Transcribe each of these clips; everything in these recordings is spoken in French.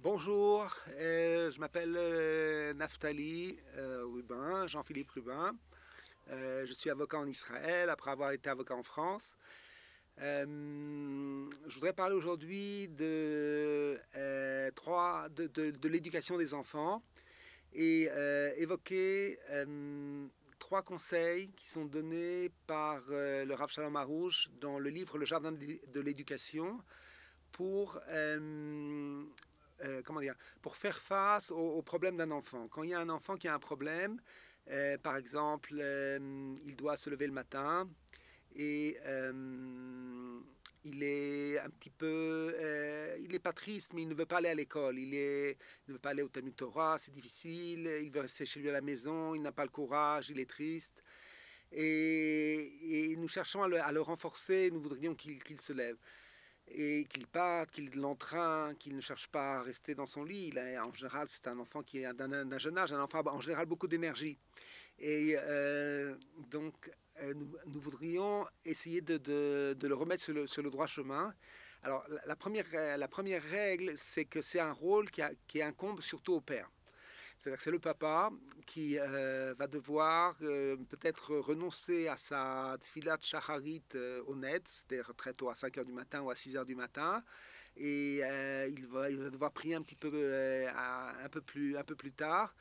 Bonjour, je m'appelle Naftali Rubin, Jean-Philippe Rubin. Je suis avocat en Israël après avoir été avocat en France. Je voudrais parler aujourd'hui de l'éducation des enfants et évoquer trois conseils qui sont donnés par le Rav Shalom Aroush dans le livre Le Jardin de l'éducation pour comment dire, pour faire face aux problèmes d'un enfant. Quand il y a un enfant qui a un problème, par exemple, il doit se lever le matin et il est un petit peu, il n'est pas triste, mais il ne veut pas aller à l'école. Il ne veut pas aller au Talmud Torah, c'est difficile. Il veut rester chez lui à la maison, il n'a pas le courage, il est triste. Et nous cherchons à le renforcer, nous voudrions qu'il se lève et qu'il parte, qu'il l'entraîne, qu'il ne cherche pas à rester dans son lit. En général, c'est un enfant qui est d'un jeune âge, un enfant en général beaucoup d'énergie. Et donc, nous voudrions essayer de le remettre sur le droit chemin. Alors, la première règle, c'est que c'est un rôle qui incombe surtout au père. C'est-à-dire que c'est le papa qui va devoir peut-être renoncer à sa tfilat shacharit honnête, c'est-à-dire très tôt à 5 heures du matin ou à 6 heures du matin, et il va devoir prier un petit peu, un peu plus tard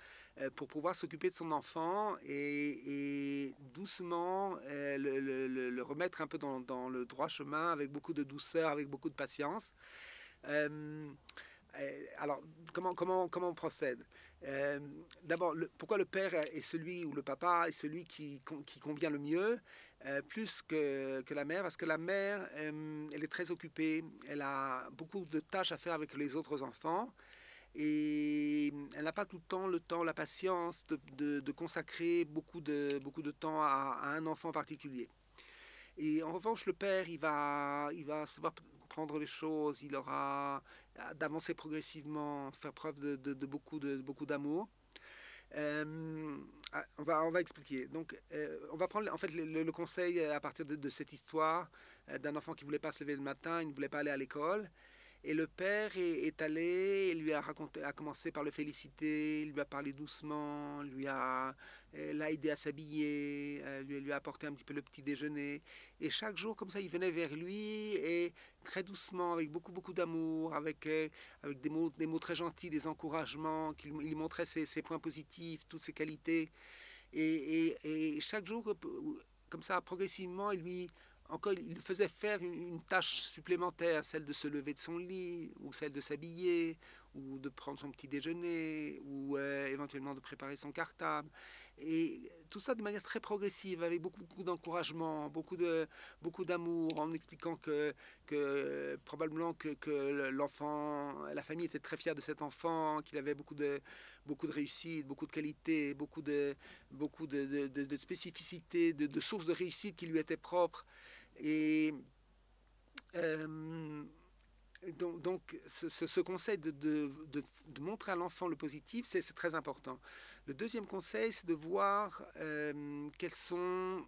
pour pouvoir s'occuper de son enfant et doucement le remettre un peu dans le droit chemin avec beaucoup de douceur, avec beaucoup de patience. Euh, alors, comment on procède? D'abord, pourquoi le père est celui, ou le papa est celui qui convient le mieux, plus que la mère? Parce que la mère, elle est très occupée, elle a beaucoup de tâches à faire avec les autres enfants, et elle n'a pas tout le temps, la patience de consacrer beaucoup de temps à un enfant particulier. Et en revanche, le père, il va savoir prendre les choses, il aura d'avancer progressivement, faire preuve de beaucoup d'amour. On va expliquer. Donc, on va prendre en fait le conseil à partir de cette histoire d'un enfant qui ne voulait pas se lever le matin, il ne voulait pas aller à l'école. Et le père est allé, il lui a raconté, a commencé par le féliciter, il lui a parlé doucement, l'a aidé à s'habiller, lui a apporté un petit peu le petit déjeuner. Et chaque jour, comme ça, il venait vers lui et très doucement, avec beaucoup d'amour, avec des mots très gentils, des encouragements, qu'il il lui montrait ses points positifs, toutes ses qualités. Et chaque jour, comme ça, progressivement, encore, il faisait faire une tâche supplémentaire, celle de se lever de son lit, ou celle de s'habiller, ou de prendre son petit déjeuner, ou éventuellement de préparer son cartable. Et tout ça de manière très progressive, avec beaucoup d'encouragement, beaucoup d'amour, en expliquant que probablement que l'enfant, la famille était très fière de cet enfant, qu'il avait beaucoup de réussite, beaucoup de qualité, de spécificité, de sources de réussite qui lui étaient propres. Et euh, ce conseil de montrer à l'enfant le positif, c'est très important. Le deuxième conseil, c'est de voir quels sont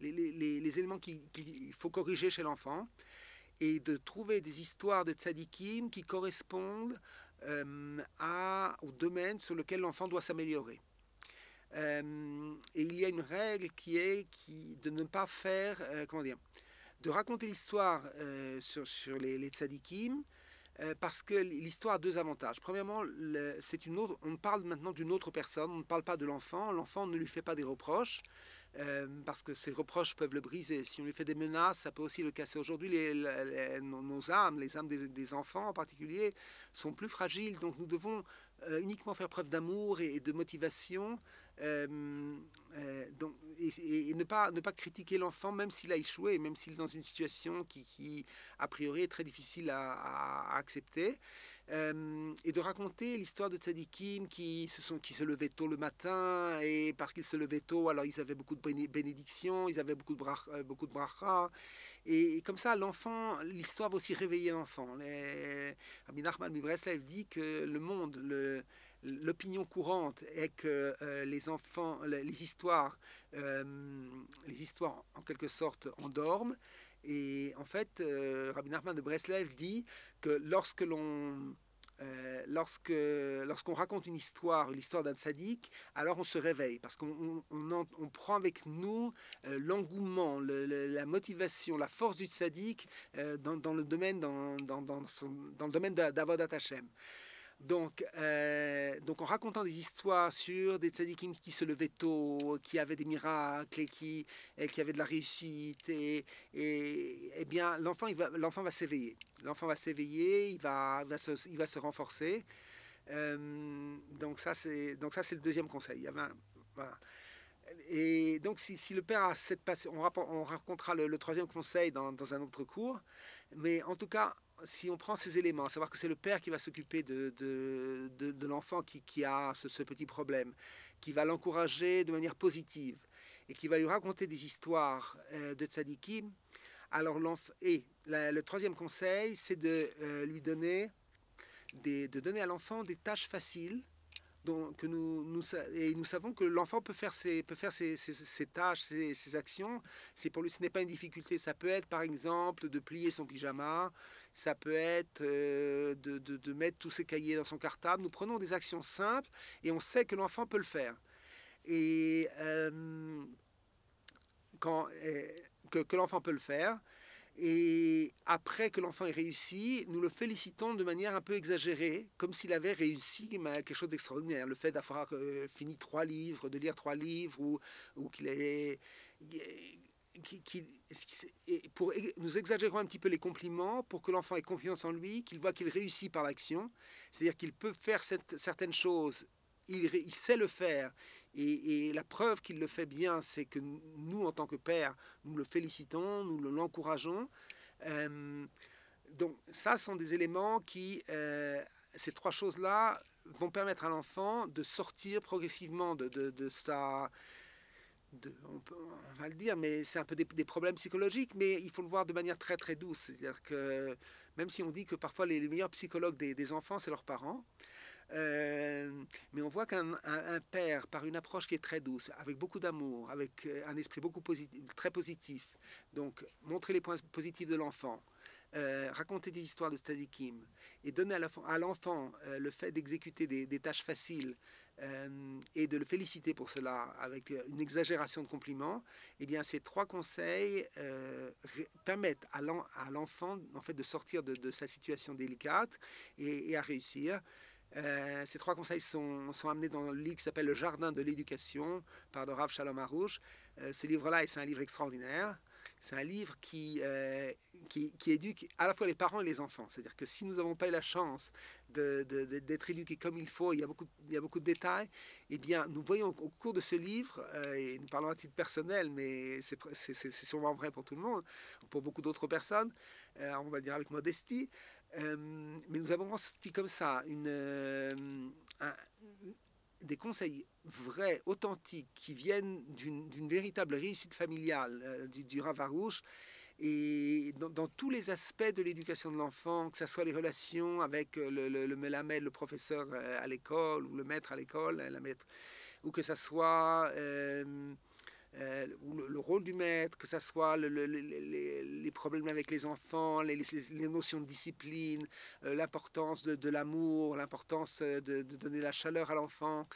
les éléments qu'il faut corriger chez l'enfant et de trouver des histoires de tzadikim qui correspondent au domaine sur lequel l'enfant doit s'améliorer. Et il y a une règle de ne pas faire, comment dire, de raconter l'histoire sur les tzadikim, parce que l'histoire a deux avantages. Premièrement, on parle maintenant d'une autre personne, on ne parle pas de l'enfant. L'enfant ne lui fait pas des reproches, parce que ces reproches peuvent le briser. Si on lui fait des menaces, ça peut aussi le casser. Aujourd'hui, nos âmes, les âmes des enfants en particulier, sont plus fragiles, donc nous devons uniquement faire preuve d'amour et de motivation, et ne pas critiquer l'enfant, même s'il a échoué, même s'il est dans une situation qui a priori, est très difficile à accepter. Et de raconter l'histoire de tzadikim qui se levaient tôt le matin, et parce qu'ils se levaient tôt, alors ils avaient beaucoup de bénédictions, ils avaient beaucoup de bracha, et comme ça, l'histoire va aussi réveiller l'enfant. Rabbi Nachman Breslev dit que l'opinion courante est que les histoires en quelque sorte endorment. Et en fait, Rabbi Nachman de Breslev dit que lorsque l'on lorsqu'on raconte l'histoire d'un tzaddik, alors on se réveille parce qu'on prend avec nous l'engouement, la motivation, la force du tzaddik dans le domaine, dans le domaine d'Avodat Hashem. Donc en racontant des histoires sur des tzadikim qui se levaient tôt, qui avaient des miracles et qui avaient de la réussite, et bien l'enfant va s'éveiller. L'enfant va s'éveiller, il va se renforcer. Donc ça c'est le deuxième conseil. Voilà. Et donc si le père a cette passion, on racontera le troisième conseil dans un autre cours, mais en tout cas, si on prend ces éléments, à savoir que c'est le père qui va s'occuper de l'enfant qui a ce petit problème, qui va l'encourager de manière positive et qui va lui raconter des histoires de tzadikim, alors le troisième conseil, c'est de lui donner à l'enfant des tâches faciles. Donc, nous savons que l'enfant peut faire ses tâches, ses actions. Pour lui, ce n'est pas une difficulté. Ça peut être, par exemple, de plier son pyjama. Ça peut être de mettre tous ses cahiers dans son cartable. Nous prenons des actions simples et on sait que l'enfant peut le faire. Et que l'enfant peut le faire. Et après que l'enfant ait réussi, nous le félicitons de manière un peu exagérée, comme s'il avait réussi quelque chose d'extraordinaire. Le fait d'avoir fini 3 livres, de lire 3 livres, ou qu'il ait... Nous exagérons un petit peu les compliments pour que l'enfant ait confiance en lui, qu'il voit qu'il réussit par l'action. C'est-à-dire qu'il peut faire certaines choses, il sait le faire. Et la preuve qu'il le fait bien, c'est que nous, en tant que père, nous le félicitons, nous l'encourageons. Donc ça sont des éléments ces 3 choses-là vont permettre à l'enfant de sortir progressivement de sa... on va le dire, mais c'est un peu des problèmes psychologiques, mais il faut le voir de manière très très douce. C'est-à-dire que même si on dit que parfois les meilleurs psychologues des enfants, c'est leurs parents, mais on voit qu'un père, par une approche qui est très douce, avec beaucoup d'amour, avec un esprit très positif, donc montrer les points positifs de l'enfant, raconter des histoires de tzadikim et donner à l'enfant le fait d'exécuter des tâches faciles et de le féliciter pour cela avec une exagération de compliments, eh bien ces 3 conseils permettent à l'enfant en fait, de sortir de sa situation délicate et à réussir. Ces 3 conseils sont amenés dans le livre qui s'appelle Le Jardin de l'éducation par le Rav Shalom Aroush. Ce livre-là, c'est un livre extraordinaire. C'est un livre qui éduque à la fois les parents et les enfants. C'est-à-dire que si nous n'avons pas eu la chance d'être éduqués comme il faut, il y a beaucoup de détails, eh bien, nous voyons au cours de ce livre, et nous parlons à titre personnel, mais c'est sûrement vrai pour tout le monde, pour beaucoup d'autres personnes, on va dire avec modestie, mais nous avons ressenti comme ça des conseils vrais, authentiques, qui viennent d'une véritable réussite familiale du Rav Aroush, et dans tous les aspects de l'éducation de l'enfant, que ce soit les relations avec le melamed, le professeur à l'école, ou le maître à l'école, la maître, ou que ce soit le rôle du maître, que ce soit les problèmes avec les enfants, les notions de discipline, l'importance de l'amour, l'importance de donner la chaleur à l'enfant,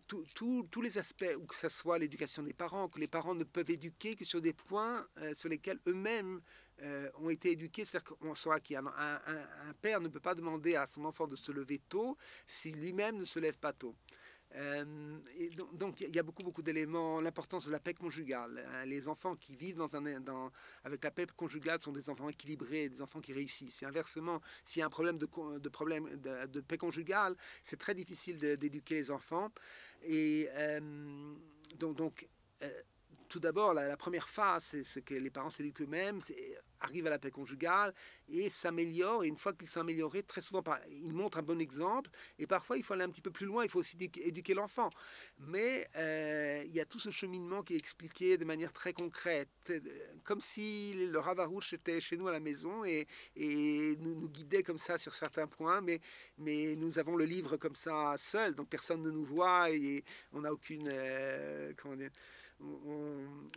tous les aspects, ou que ce soit l'éducation des parents, que les parents ne peuvent éduquer que sur des points sur lesquels eux-mêmes ont été éduqués. C'est-à-dire qu'on saura qu'un père ne peut pas demander à son enfant de se lever tôt si lui-même ne se lève pas tôt. Et donc il y a beaucoup d'éléments. L'importance de la paix conjugale, les enfants qui vivent avec la paix conjugale sont des enfants équilibrés, des enfants qui réussissent. Et inversement, s'il y a un problème de paix conjugale, c'est très difficile d'éduquer les enfants. Et tout d'abord, la première phase, c'est que les parents s'éduquent eux-mêmes, arrivent à la paix conjugale et s'améliorent. Et une fois qu'ils sont améliorés, très souvent, ils montrent un bon exemple. Et parfois, il faut aller un petit peu plus loin, il faut aussi éduquer l'enfant. Mais il y a tout ce cheminement qui est expliqué de manière très concrète, comme si le Rav Aroush était chez nous à la maison et nous guidait comme ça sur certains points. Mais nous avons le livre comme ça seul, donc personne ne nous voit et on n'a aucune... comment dire,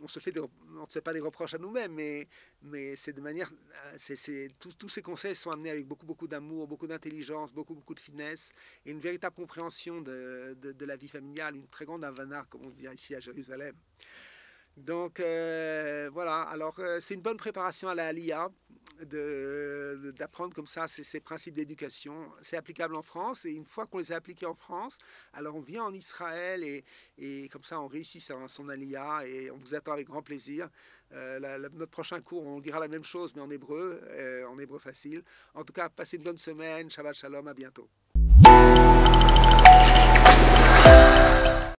on se fait on ne se fait pas des reproches à nous-mêmes, mais c'est de manière, tous ces conseils sont amenés avec beaucoup d'amour, beaucoup d'intelligence, beaucoup de finesse et une véritable compréhension de la vie familiale, une très grande havana, comme on dit ici à Jérusalem. Donc voilà, alors c'est une bonne préparation à la Aliyah d'apprendre comme ça ces principes d'éducation. C'est applicable en France et une fois qu'on les a appliqués en France, alors on vient en Israël et comme ça on réussit son Aliyah et on vous attend avec grand plaisir. Notre prochain cours, on dira la même chose mais en hébreu facile. En tout cas, passez une bonne semaine, Shabbat Shalom, à bientôt.